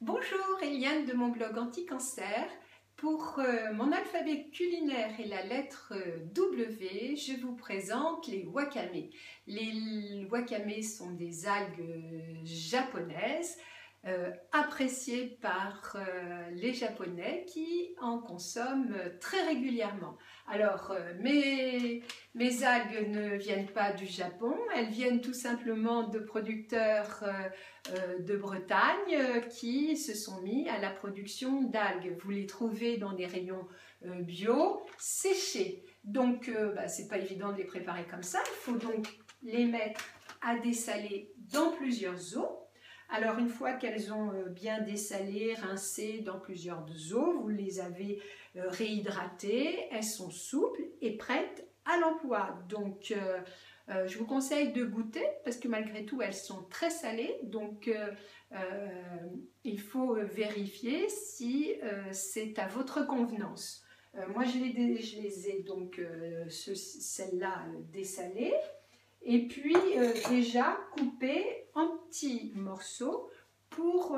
Bonjour, Eliane de mon blog Anti-Cancer. Pour mon alphabet culinaire et la lettre W, je vous présente les wakame. Les wakame sont des algues japonaises appréciées par les Japonais qui en consomment très régulièrement. Alors, mes algues ne viennent pas du Japon, elles viennent tout simplement de producteurs de Bretagne qui se sont mis à la production d'algues. Vous les trouvez dans des rayons bio, séchés. Donc, c'est pas évident de les préparer comme ça. Il faut donc les mettre à dessaler dans plusieurs eaux. Alors, une fois qu'elles ont bien dessalé, rincé dans plusieurs eaux, vous les avez réhydratées, elles sont souples et prêtes à l'emploi. Donc, je vous conseille de goûter parce que malgré tout, elles sont très salées. Donc, il faut vérifier si c'est à votre convenance. Moi, je les ai donc, celles-là dessalées. Et puis, déjà coupées en petits morceaux pour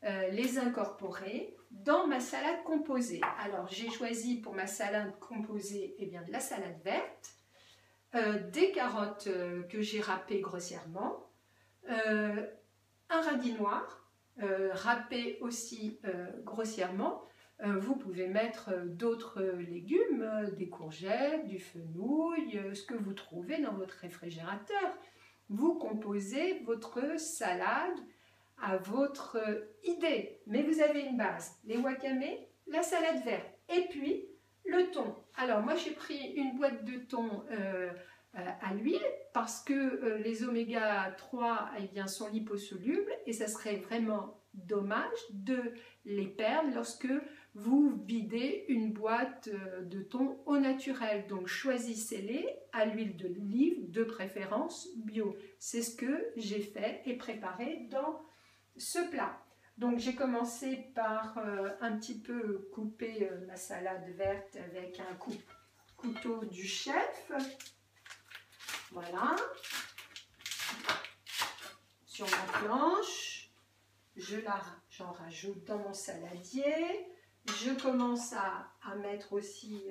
les incorporer dans ma salade composée. Alors, j'ai choisi pour ma salade composée de la salade verte, des carottes que j'ai râpées grossièrement, un radis noir râpé aussi grossièrement. Vous pouvez mettre d'autres légumes, des courgettes, du fenouil, ce que vous trouvez dans votre réfrigérateur. Vous composez votre salade à votre idée, mais vous avez une base, les wakame, la salade verte et puis le thon. Alors moi j'ai pris une boîte de thon à l'huile parce que les oméga 3 sont liposolubles et ça serait vraiment dommage de les perdre lorsque vous videz une boîte de thon au naturel. Donc choisissez-les à l'huile d'olive, de préférence bio. C'est ce que j'ai fait et préparé dans ce plat. Donc j'ai commencé par un petit peu couper ma salade verte avec un couteau du chef. Voilà. Sur ma planche, j'en rajoute dans mon saladier. Je commence à mettre aussi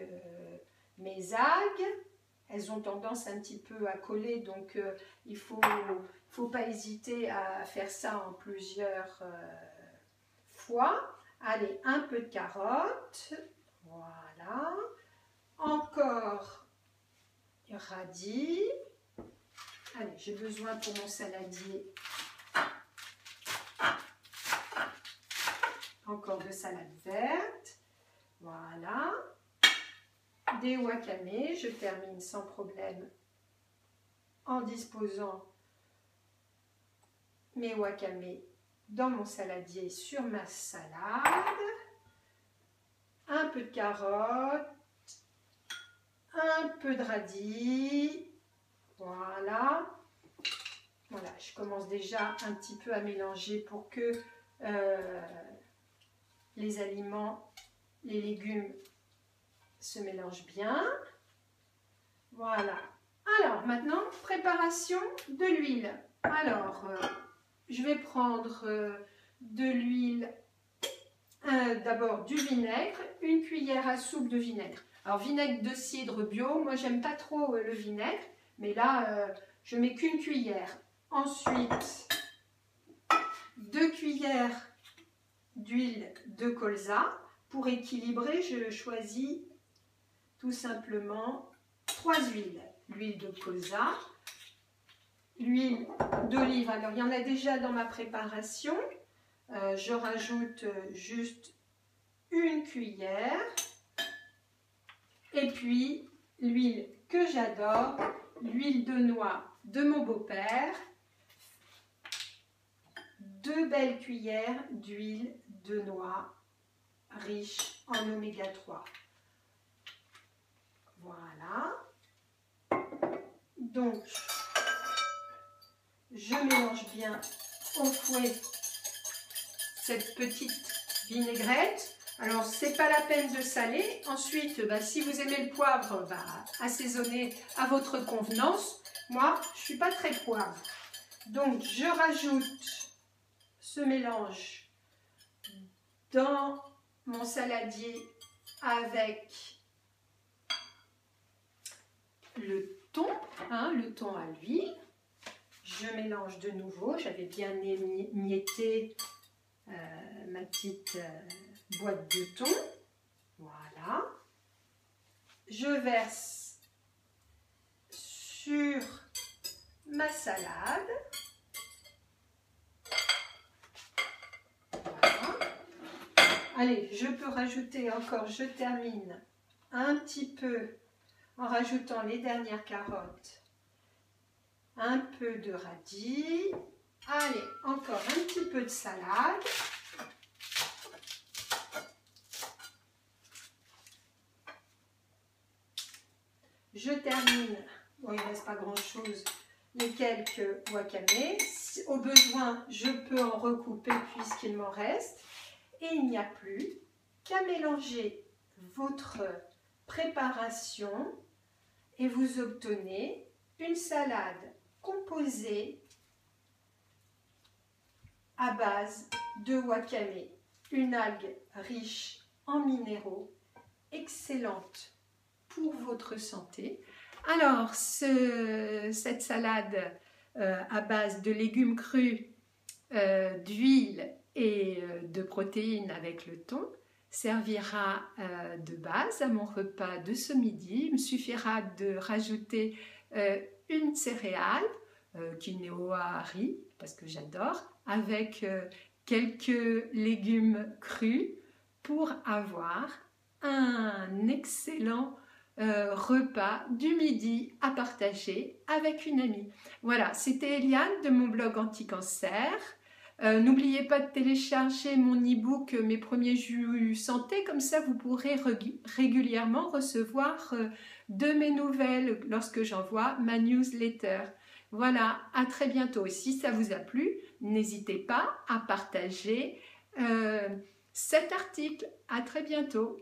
mes algues. Elles ont tendance un petit peu à coller, donc il ne faut pas hésiter à faire ça en plusieurs fois. Allez, un peu de carottes. Voilà. Encore radis. Allez, j'ai besoin pour mon saladier encore de salade verte. Voilà. Des wakame. Je termine sans problème en disposant mes wakame dans mon saladier sur ma salade. Un peu de carottes. Un peu de radis. Voilà. Voilà, je commence déjà un petit peu à mélanger pour que les aliments, les légumes se mélangent bien. Voilà. Alors, maintenant, préparation de l'huile. Alors, je vais prendre de l'huile, d'abord du vinaigre, une cuillère à soupe de vinaigre. Alors, vinaigre de cidre bio, moi, j'aime pas trop le vinaigre, mais là, je mets qu'une cuillère. Ensuite, 2 cuillères d'huile de colza. Pour équilibrer, je choisis tout simplement 3 huiles. L'huile de colza, l'huile d'olive. Alors, il y en a déjà dans ma préparation. Je rajoute juste une cuillère. Et puis, l'huile que j'adore, l'huile de noix de mon beau-père. 2 belles cuillères d'huile de noix riche en oméga 3. Voilà. Donc, je mélange bien au fouet cette petite vinaigrette. Alors, c'est pas la peine de saler. Ensuite, si vous aimez le poivre, assaisonnez à votre convenance. Moi, je suis pas très poivre. Donc, je rajoute ce mélange dans mon saladier avec le thon à l'huile. Je mélange de nouveau, j'avais bien émietté ma petite boîte de thon. Voilà. Je verse sur ma salade. Voilà. Allez, je peux rajouter encore, je termine un petit peu en rajoutant les dernières carottes, un peu de radis. Allez, encore un petit peu de salade. Je termine, bon, il ne reste pas grand chose, les quelques wakame. Au besoin, je peux en recouper puisqu'il m'en reste. Et il n'y a plus qu'à mélanger votre préparation et vous obtenez une salade composée à base de wakame, une algue riche en minéraux, excellente pour votre santé. Alors, cette salade à base de légumes crus, d'huile et de protéines avec le thon servira de base à mon repas de ce midi. Il me suffira de rajouter une céréale, quinoa riz, parce que j'adore, avec quelques légumes crus pour avoir un excellent repas du midi à partager avec une amie. Voilà, c'était Eliane de mon blog Anti-Cancer. N'oubliez pas de télécharger mon e-book Mes premiers jus santé, comme ça vous pourrez régulièrement recevoir de mes nouvelles lorsque j'envoie ma newsletter. Voilà, à très bientôt. Si ça vous a plu, n'hésitez pas à partager cet article. À très bientôt.